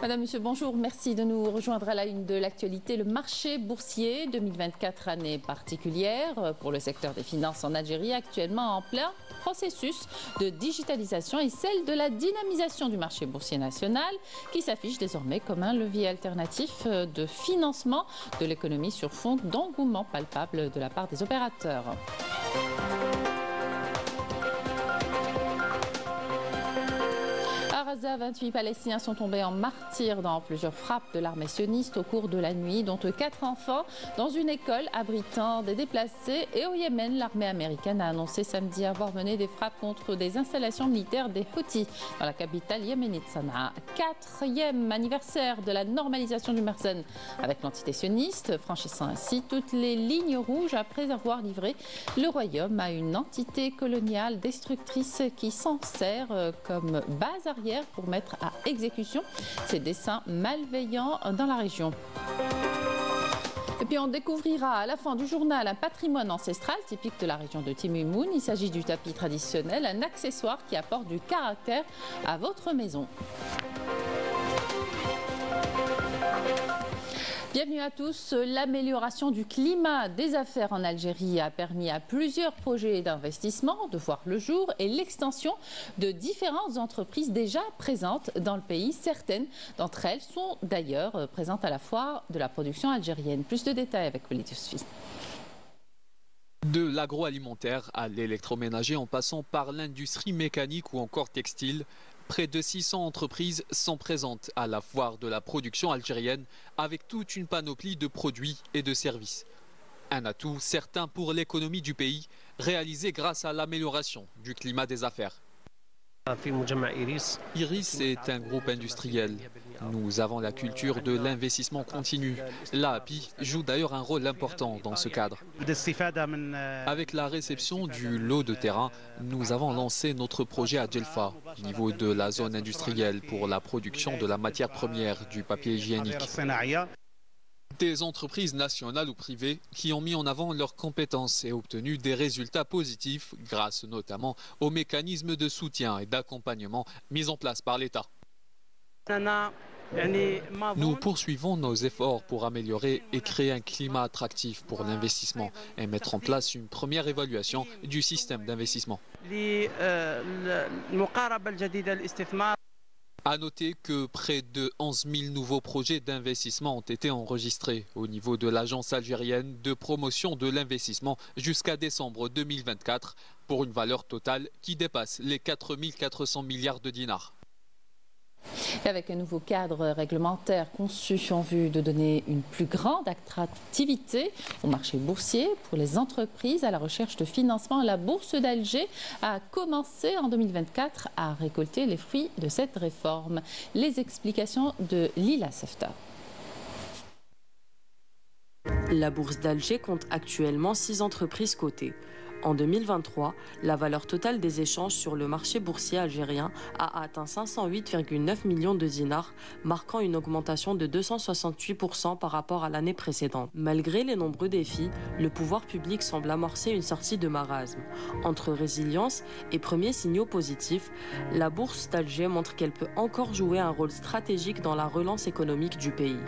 Madame, Monsieur, bonjour. Merci de nous rejoindre à la une de l'actualité. Le marché boursier 2024, année particulière pour le secteur des finances en Algérie, actuellement en plein processus de digitalisation et celle de la dynamisation du marché boursier national qui s'affiche désormais comme un levier alternatif de financement de l'économie sur fond d'engouement palpable de la part des opérateurs. À Gaza, 28 Palestiniens sont tombés en martyrs dans plusieurs frappes de l'armée sioniste au cours de la nuit, dont 4 enfants dans une école abritant des déplacés. Et au Yémen, l'armée américaine a annoncé samedi avoir mené des frappes contre des installations militaires des Houthis dans la capitale yéménite Sanaa. 4e anniversaire de la normalisation du Merzen avec l'entité sioniste, franchissant ainsi toutes les lignes rouges après avoir livré le royaume à une entité coloniale destructrice qui s'en sert comme base arrière pour mettre à exécution ses desseins malveillants dans la région. Et puis on découvrira à la fin du journal un patrimoine ancestral typique de la région de Timimoun. Il s'agit du tapis traditionnel, un accessoire qui apporte du caractère à votre maison. Bienvenue à tous. L'amélioration du climat des affaires en Algérie a permis à plusieurs projets d'investissement de voir le jour et l'extension de différentes entreprises déjà présentes dans le pays. Certaines d'entre elles sont d'ailleurs présentes à la foire de la production algérienne. Plus de détails avec Walid Yousfi. De l'agroalimentaire à l'électroménager en passant par l'industrie mécanique ou encore textile, près de 600 entreprises sont présentes à la foire de la production algérienne avec toute une panoplie de produits et de services. Un atout certain pour l'économie du pays, réalisé grâce à l'amélioration du climat des affaires. Iris est un groupe industriel. Nous avons la culture de l'investissement continu. L'API joue d'ailleurs un rôle important dans ce cadre. Avec la réception du lot de terrain, nous avons lancé notre projet à Djelfa, au niveau de la zone industrielle pour la production de la matière première du papier hygiénique. Des entreprises nationales ou privées qui ont mis en avant leurs compétences et obtenu des résultats positifs grâce notamment aux mécanismes de soutien et d'accompagnement mis en place par l'État. Nous poursuivons nos efforts pour améliorer et créer un climat attractif pour l'investissement et mettre en place une première évaluation du système d'investissement. À noter que près de 11 000 nouveaux projets d'investissement ont été enregistrés au niveau de l'agence algérienne de promotion de l'investissement jusqu'à décembre 2024 pour une valeur totale qui dépasse les 4 400 milliards de dinars. Et avec un nouveau cadre réglementaire conçu en vue de donner une plus grande attractivité au marché boursier pour les entreprises à la recherche de financement, la Bourse d'Alger a commencé en 2024 à récolter les fruits de cette réforme. Les explications de Lila Sefta. La Bourse d'Alger compte actuellement 6 entreprises cotées. En 2023, la valeur totale des échanges sur le marché boursier algérien a atteint 508,9 millions de dinars, marquant une augmentation de 268% par rapport à l'année précédente. Malgré les nombreux défis, le pouvoir public semble amorcer une sortie de marasme. Entre résilience et premiers signaux positifs, la Bourse d'Alger montre qu'elle peut encore jouer un rôle stratégique dans la relance économique du pays.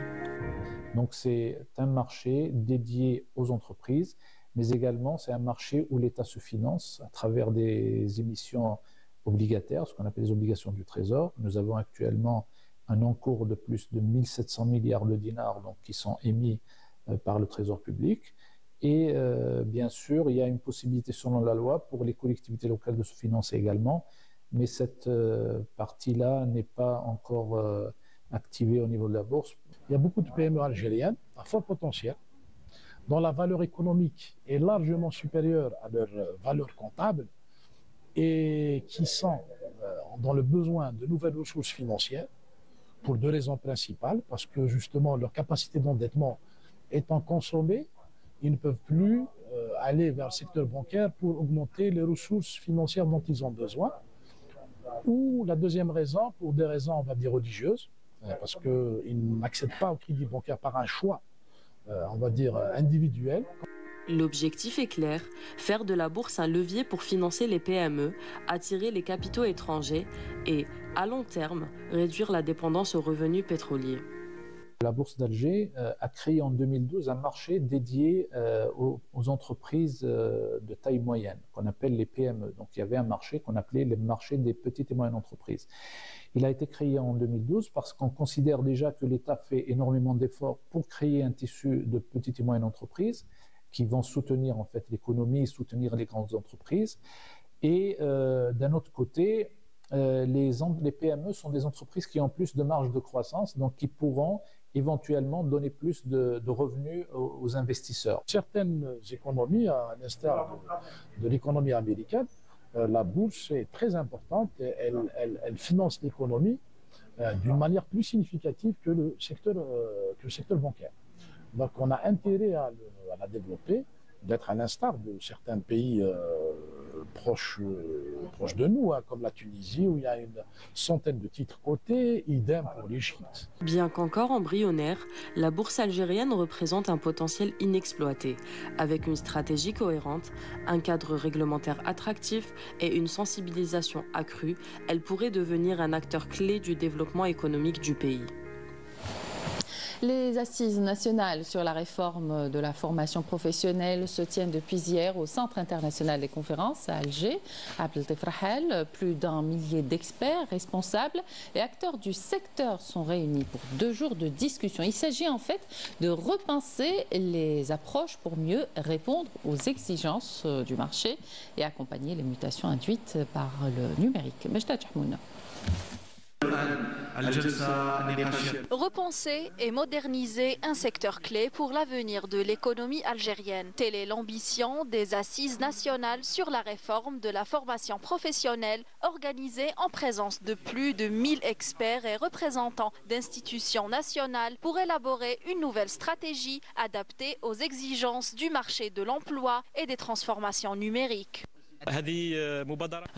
Donc c'est un marché dédié aux entreprises, mais également c'est un marché où l'État se finance à travers des émissions obligataires, ce qu'on appelle les obligations du Trésor. Nous avons actuellement un encours de plus de 1700 milliards de dinars donc, qui sont émis par le Trésor public. Et bien sûr, il y a une possibilité selon la loi pour les collectivités locales de se financer également, mais cette partie-là n'est pas encore activée au niveau de la bourse. Il y a beaucoup de PME algériennes à fort potentiel, dont la valeur économique est largement supérieure à leur valeur comptable et qui sont dans le besoin de nouvelles ressources financières pour 2 raisons principales. Parce que justement leur capacité d'endettement étant consommée, ils ne peuvent plus aller vers le secteur bancaire pour augmenter les ressources financières dont ils ont besoin. Ou la deuxième raison, pour des raisons on va dire religieuses, parce qu'ils n'accèdent pas au crédit bancaire par un choix on va dire individuel. L'objectif est clair, faire de la bourse un levier pour financer les PME, attirer les capitaux étrangers et, à long terme, réduire la dépendance aux revenus pétroliers. La Bourse d'Alger a créé en 2012 un marché dédié aux entreprises de taille moyenne, qu'on appelle les PME. Donc il y avait un marché qu'on appelait le marché des petites et moyennes entreprises. Il a été créé en 2012 parce qu'on considère déjà que l'État fait énormément d'efforts pour créer un tissu de petites et moyennes entreprises qui vont soutenir en fait l'économie, soutenir les grandes entreprises. Et d'un autre côté, les PME sont des entreprises qui ont plus de marge de croissance, donc qui pourront éventuellement donner plus de revenus aux investisseurs. Certaines économies, à l'instar de l'économie américaine, la bourse est très importante et elle finance l'économie d'une manière plus significative que le secteur bancaire. Donc on a intérêt à la développer, d'être à l'instar de certains pays proches de nous, comme la Tunisie, où il y a une centaine de titres cotés, idem pour l'Égypte. Bien qu'encore embryonnaire, la bourse algérienne représente un potentiel inexploité. Avec une stratégie cohérente, un cadre réglementaire attractif et une sensibilisation accrue, elle pourrait devenir un acteur clé du développement économique du pays. Les assises nationales sur la réforme de la formation professionnelle se tiennent depuis hier au Centre international des conférences à Alger, à Abdeltefrahel. Plus d'un millier d'experts, responsables et acteurs du secteur sont réunis pour 2 jours de discussion. Il s'agit en fait de repenser les approches pour mieux répondre aux exigences du marché et accompagner les mutations induites par le numérique. Majda Tchahmouna. Repenser et moderniser un secteur clé pour l'avenir de l'économie algérienne. Telle est l'ambition des assises nationales sur la réforme de la formation professionnelle organisée en présence de plus de 1000 experts et représentants d'institutions nationales pour élaborer une nouvelle stratégie adaptée aux exigences du marché de l'emploi et des transformations numériques.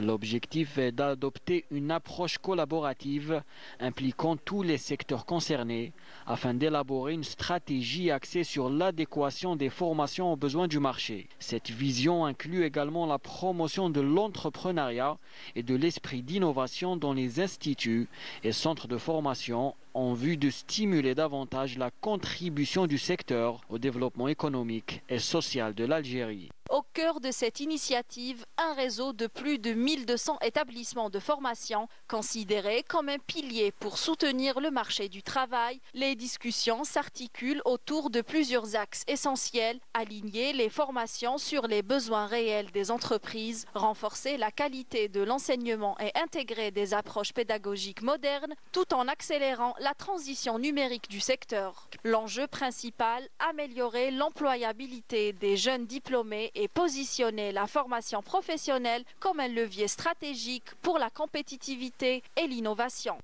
L'objectif est d'adopter une approche collaborative impliquant tous les secteurs concernés afin d'élaborer une stratégie axée sur l'adéquation des formations aux besoins du marché. Cette vision inclut également la promotion de l'entrepreneuriat et de l'esprit d'innovation dans les instituts et centres de formation en vue de stimuler davantage la contribution du secteur au développement économique et social de l'Algérie. Au cœur de cette initiative, un réseau de plus de 1200 établissements de formation considérés comme un pilier pour soutenir le marché du travail. Les discussions s'articulent autour de plusieurs axes essentiels: aligner les formations sur les besoins réels des entreprises, renforcer la qualité de l'enseignement et intégrer des approches pédagogiques modernes tout en accélérant la transition numérique du secteur. L'enjeu principal, améliorer l'employabilité des jeunes diplômés et positionner la formation professionnelle comme un levier stratégique pour la compétitivité et l'innovation.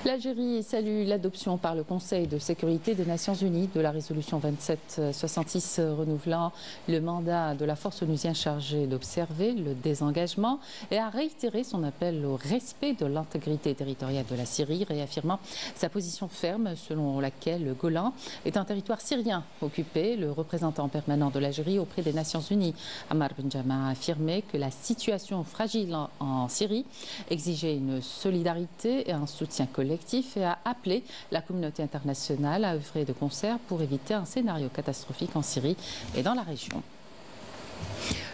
L'Algérie salue l'adoption par le Conseil de sécurité des Nations Unies de la résolution 2766 renouvelant le mandat de la force onusienne chargée d'observer le désengagement et a réitéré son appel au respect de l'intégrité territoriale de la Syrie, réaffirmant sa position ferme selon laquelle le Golan est un territoire syrien occupé. Le représentant permanent de l'Algérie auprès des Nations Unies, Ammar Benjama, a affirmé que la situation fragile en Syrie exigeait une solidarité et un soutien collectif et a appelé la communauté internationale à œuvrer de concert pour éviter un scénario catastrophique en Syrie et dans la région.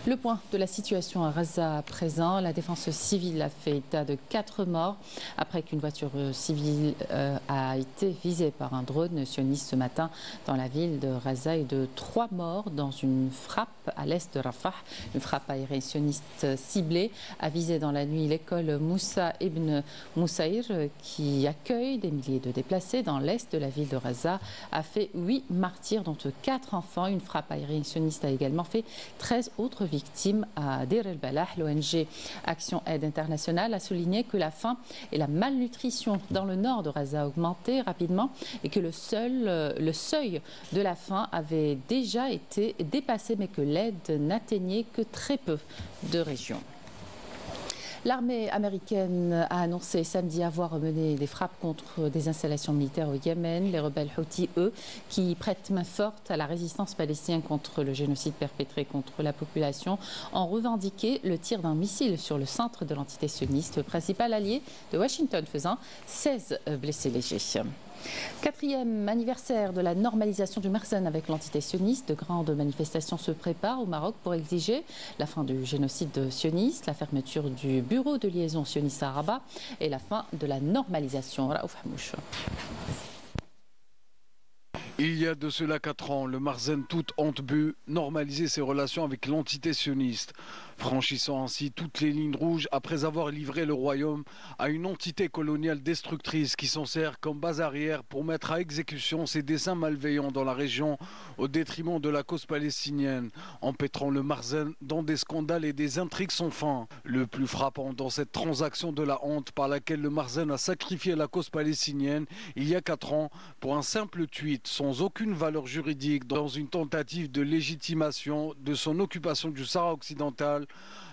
Le point de la situation à Raza à présent. La défense civile a fait état de 4 morts après qu'une voiture civile a été visée par un drone sioniste ce matin dans la ville de Raza et de 3 morts dans une frappe à l'est de Rafah. Une frappe aérienne sioniste ciblée a visé dans la nuit l'école Moussa ibn Moussaïr qui accueille des milliers de déplacés dans l'est de la ville de Raza, a fait 8 martyrs dont 4 enfants. Une frappe aérienne sioniste a également fait 13 autres victimes à Deir el-Balah. L'ONG Action Aide Internationale a souligné que la faim et la malnutrition dans le nord de Raza a augmenté rapidement et que le seuil de la faim avait déjà été dépassé mais que l'aide n'atteignait que très peu de régions. L'armée américaine a annoncé samedi avoir mené des frappes contre des installations militaires au Yémen. Les rebelles Houthis, eux, qui prêtent main forte à la résistance palestinienne contre le génocide perpétré contre la population, ont revendiqué le tir d'un missile sur le centre de l'entité sioniste, principal allié de Washington, faisant 16 blessés légers. 4e anniversaire de la normalisation du Marzen avec l'entité sioniste. De grandes manifestations se préparent au Maroc pour exiger la fin du génocide sioniste, la fermeture du bureau de liaison sioniste à Rabat et la fin de la normalisation. Raouf Hamouch. Il y a de cela 4 ans, le Marzen, toute honte bu, normalisait ses relations avec l'entité sioniste, franchissant ainsi toutes les lignes rouges après avoir livré le royaume à une entité coloniale destructrice qui s'en sert comme base arrière pour mettre à exécution ses desseins malveillants dans la région au détriment de la cause palestinienne, empêtrant le Marzen dans des scandales et des intrigues sans fin. Le plus frappant dans cette transaction de la honte par laquelle le Marzen a sacrifié la cause palestinienne il y a 4 ans pour un simple tweet sans aucune valeur juridique dans une tentative de légitimation de son occupation du Sahara occidental,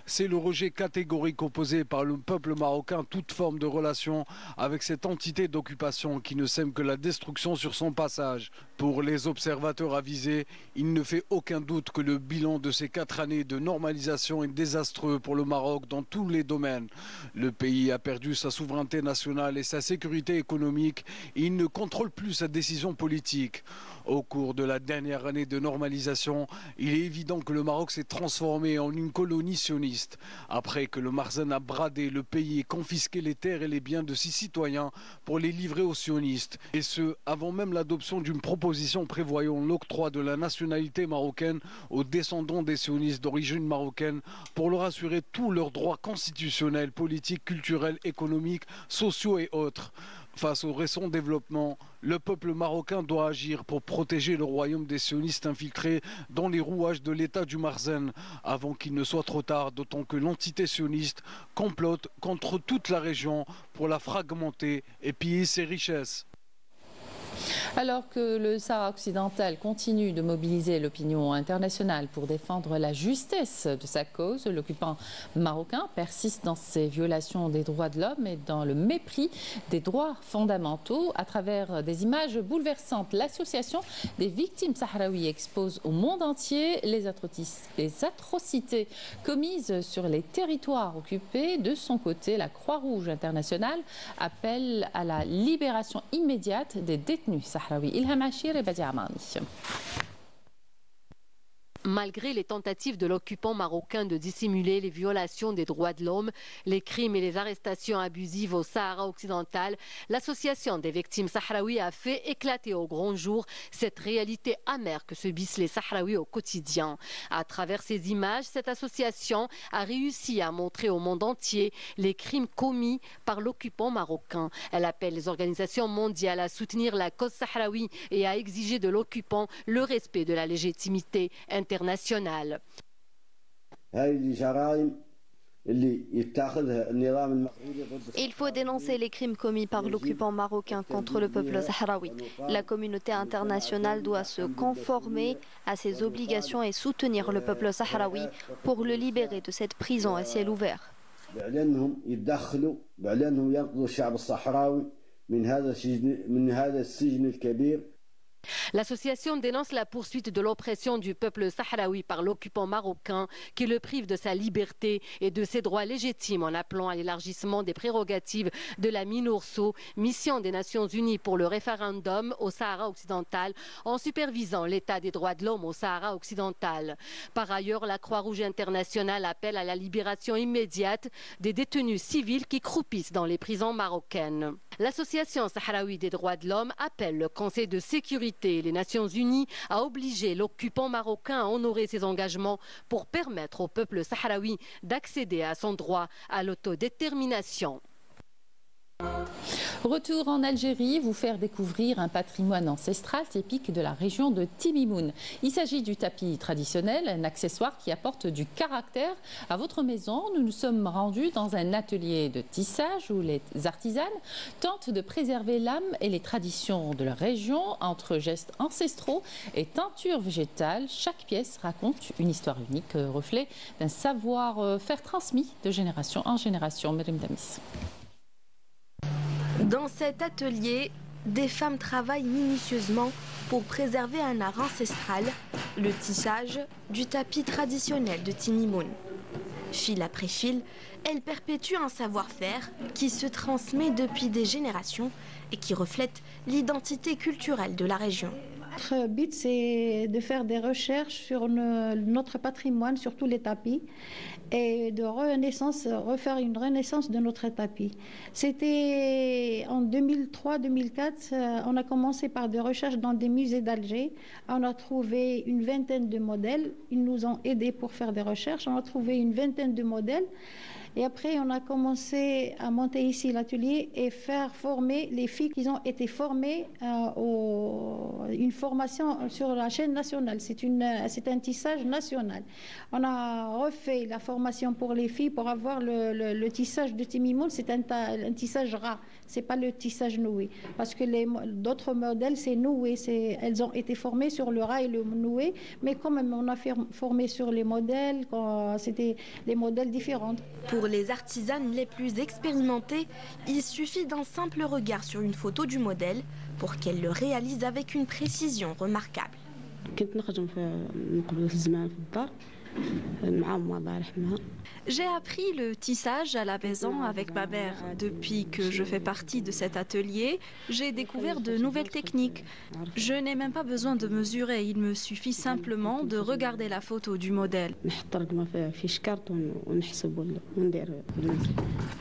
c'est le rejet catégorique opposé par le peuple marocain toute forme de relation avec cette entité d'occupation qui ne sème que la destruction sur son passage. Pour les observateurs avisés, il ne fait aucun doute que le bilan de ces 4 années de normalisation est désastreux pour le Maroc dans tous les domaines. Le pays a perdu sa souveraineté nationale et sa sécurité économique et il ne contrôle plus sa décision politique. Au cours de la dernière année de normalisation, il est évident que le Maroc s'est transformé en une colonie sioniste. Après que le Marzen a bradé le pays et confisqué les terres et les biens de ses citoyens pour les livrer aux sionistes. Et ce, avant même l'adoption d'une proposition prévoyant l'octroi de la nationalité marocaine aux descendants des sionistes d'origine marocaine pour leur assurer tous leurs droits constitutionnels, politiques, culturels, économiques, sociaux et autres. Face aux récents développements, le peuple marocain doit agir pour protéger le royaume des sionistes infiltrés dans les rouages de l'état du Marzen avant qu'il ne soit trop tard, d'autant que l'entité sioniste complote contre toute la région pour la fragmenter et piller ses richesses. Alors que le Sahara occidental continue de mobiliser l'opinion internationale pour défendre la justesse de sa cause, l'occupant marocain persiste dans ses violations des droits de l'homme et dans le mépris des droits fondamentaux. À travers des images bouleversantes, l'association des victimes sahraouies expose au monde entier les atrocités commises sur les territoires occupés. De son côté, la Croix-Rouge internationale appelle à la libération immédiate des détenus sahraouis. Ilham Achir et Badia Amani. Malgré les tentatives de l'occupant marocain de dissimuler les violations des droits de l'homme, les crimes et les arrestations abusives au Sahara occidental, l'association des victimes sahraouies a fait éclater au grand jour cette réalité amère que subissent les Sahraouis au quotidien. À travers ces images, cette association a réussi à montrer au monde entier les crimes commis par l'occupant marocain. Elle appelle les organisations mondiales à soutenir la cause sahraoui et à exiger de l'occupant le respect de la légitimité internationale. Il faut dénoncer les crimes commis par l'occupant marocain contre le peuple sahraoui. La communauté internationale doit se conformer à ses obligations et soutenir le peuple sahraoui pour le libérer de cette prison à ciel ouvert. L'association dénonce la poursuite de l'oppression du peuple sahraoui par l'occupant marocain qui le prive de sa liberté et de ses droits légitimes en appelant à l'élargissement des prérogatives de la MINURSO, mission des Nations Unies pour le référendum au Sahara occidental, en supervisant l'état des droits de l'homme au Sahara occidental. Par ailleurs, la Croix-Rouge internationale appelle à la libération immédiate des détenus civils qui croupissent dans les prisons marocaines. L'association sahraoui des droits de l'homme appelle le Conseil de sécurité et les Nations Unies à obliger l'occupant marocain à honorer ses engagements pour permettre au peuple sahraoui d'accéder à son droit à l'autodétermination. Retour en Algérie, vous faire découvrir un patrimoine ancestral typique de la région de Timimoun. Il s'agit du tapis traditionnel, un accessoire qui apporte du caractère à votre maison. Nous nous sommes rendus dans un atelier de tissage où les artisanes tentent de préserver l'âme et les traditions de leur région entre gestes ancestraux et teintures végétales. Chaque pièce raconte une histoire unique, reflet d'un savoir-faire transmis de génération en génération. Merim Damis. Dans cet atelier, des femmes travaillent minutieusement pour préserver un art ancestral, le tissage du tapis traditionnel de Timimoun. Fil après fil, elles perpétuent un savoir-faire qui se transmet depuis des générations et qui reflète l'identité culturelle de la région. Notre but, c'est de faire des recherches sur notre patrimoine, sur tous les tapis, et de refaire une renaissance de notre tapis. C'était en 2003-2004, on a commencé par des recherches dans des musées d'Alger. On a trouvé une vingtaine de modèles. Ils nous ont aidés pour faire des recherches. On a trouvé une vingtaine de modèles. Et après, on a commencé à monter ici l'atelier et faire former les filles qui ont été formées une formation sur la chaîne nationale. C'est un tissage national. On a refait la formation pour les filles pour avoir le tissage de Timimoun. C'est un tissage ras. C'est pas le tissage noué. Parce que d'autres modèles, c'est noué. Elles ont été formées sur le ras et le noué. Mais quand même, on a formé sur les modèles. C'était des modèles différents. Pour les artisanes les plus expérimentées, il suffit d'un simple regard sur une photo du modèle pour qu'elles le réalisent avec une précision remarquable. J'ai appris le tissage à la maison avec ma mère. Depuis que je fais partie de cet atelier, j'ai découvert de nouvelles techniques. Je n'ai même pas besoin de mesurer, il me suffit simplement de regarder la photo du modèle.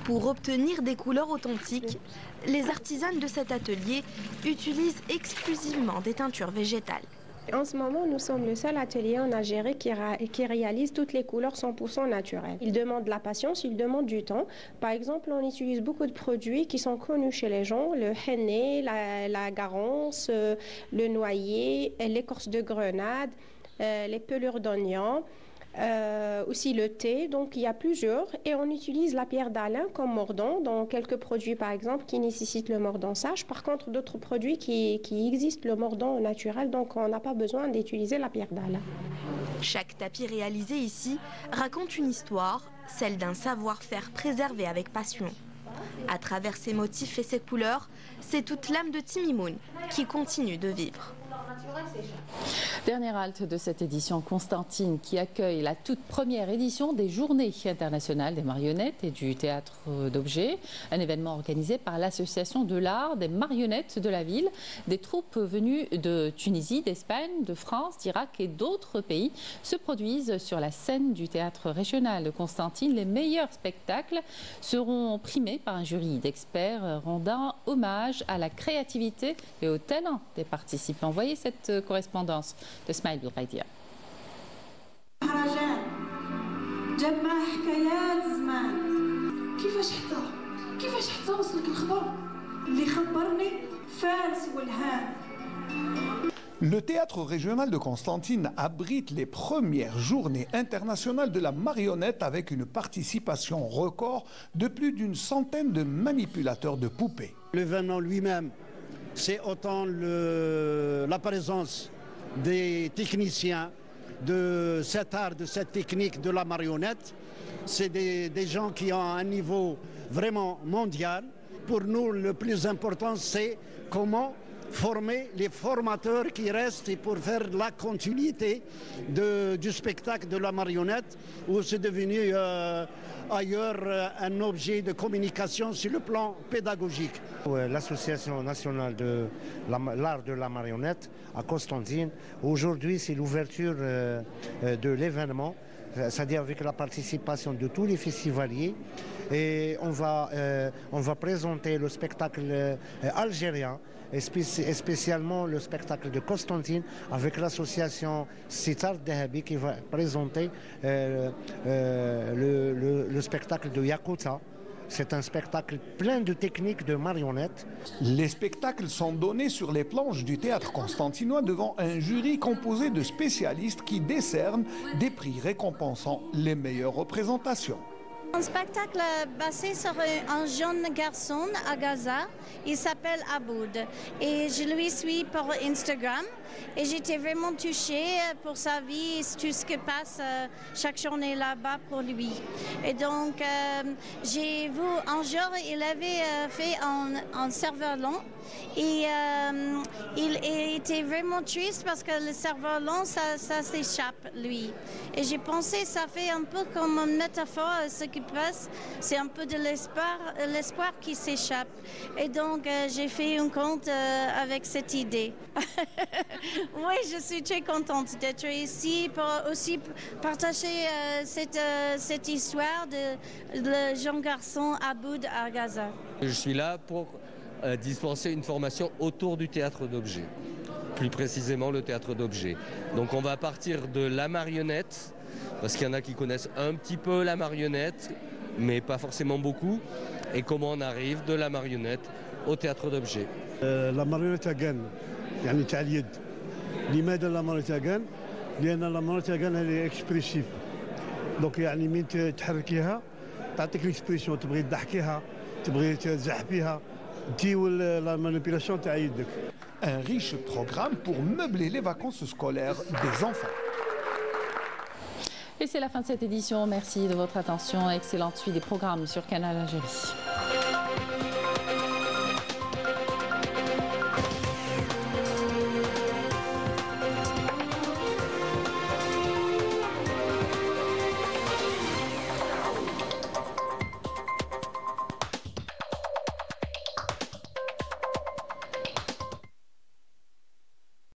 Pour obtenir des couleurs authentiques, les artisanes de cet atelier utilisent exclusivement des teintures végétales. En ce moment, nous sommes le seul atelier en Algérie qui réalise toutes les couleurs 100% naturelles. Il demande de la patience, il demande du temps. Par exemple, on utilise beaucoup de produits qui sont connus chez les gens, le henné, la garance, le noyer, l'écorce de grenade, les pelures d'oignon. Aussi le thé, donc il y a plusieurs, et on utilise la pierre d'Alain comme mordant dans quelques produits par exemple qui nécessitent le mordant sage. Par contre, d'autres produits qui existent le mordant naturel, donc on n'a pas besoin d'utiliser la pierre d'Alain. Chaque tapis réalisé ici raconte une histoire, celle d'un savoir-faire préservé avec passion. À travers ses motifs et ses couleurs, c'est toute l'âme de Timimoun qui continue de vivre. Dernière halte de cette édition, Constantine, qui accueille la toute première édition des Journées internationales des marionnettes et du théâtre d'objets. Un événement organisé par l'Association de l'art des marionnettes de la ville. Des troupes venues de Tunisie, d'Espagne, de France, d'Irak et d'autres pays se produisent sur la scène du théâtre régional de Constantine. Les meilleurs spectacles seront primés par un jury d'experts rendant hommage à la créativité et au talent des participants. Voyez cette correspondance de Smaïl Belghaidia. Le théâtre régional de Constantine abrite les premières journées internationales de la marionnette avec une participation record de plus d'une centaine de manipulateurs de poupées. L'événement lui-même, c'est autant la présence des techniciens de cet art, de cette technique de la marionnette. C'est des gens qui ont un niveau vraiment mondial. Pour nous, le plus important, c'est comment former les formateurs qui restent et pour faire la continuité du spectacle de la marionnette, où c'est devenu ailleurs un objet de communication sur le plan pédagogique. L'Association nationale de l'art de la marionnette à Constantine, aujourd'hui c'est l'ouverture de l'événement, c'est-à-dire avec la participation de tous les festivaliers, et on va présenter le spectacle algérien, et spécialement le spectacle de Constantine avec l'association Sitar Dahabi qui va présenter le spectacle de Yakuta. C'est un spectacle plein de techniques de marionnettes. Les spectacles sont donnés sur les planches du théâtre constantinois devant un jury composé de spécialistes qui décernent des prix récompensant les meilleures représentations. Un spectacle basé sur un jeune garçon à Gaza, il s'appelle Aboud et je lui suis par Instagram et j'étais vraiment touchée pour sa vie, tout ce qui passe chaque journée là-bas pour lui. Et donc j'ai vu un jour, il avait fait un cerf-volant et il était vraiment triste parce que le cerf-volant ça s'échappe lui. Et j'ai pensé ça fait un peu comme une métaphore ce qui passe, c'est un peu de l'espoir qui s'échappe. Et donc j'ai fait un conte avec cette idée. Oui, je suis très contente d'être ici pour aussi partager cette histoire de le jeune garçon Aboud à Gaza. Je suis là pour dispenser une formation autour du théâtre d'objets, plus précisément le théâtre d'objets. Donc on va partir de la marionnette, parce qu'il y en a qui connaissent un petit peu la marionnette, mais pas forcément beaucoup, et comment on arrive de la marionnette au théâtre d'objets. La marionnette أجان يعني تاع اليد. لماذا لا marionnette أجان؟ لأن لا marionnette أجان هي إكسبريسيف. دونك يعني من تحركيها تعطيك الإكسبريسيون، تبغي تضحكيها، تبغي تزحفيها، تجيو لا مانيبيلاسيون تاع يدك. Un riche programme pour meubler les vacances scolaires des enfants. Et c'est la fin de cette édition. Merci de votre attention. Excellente suite des programmes sur Canal Algérie.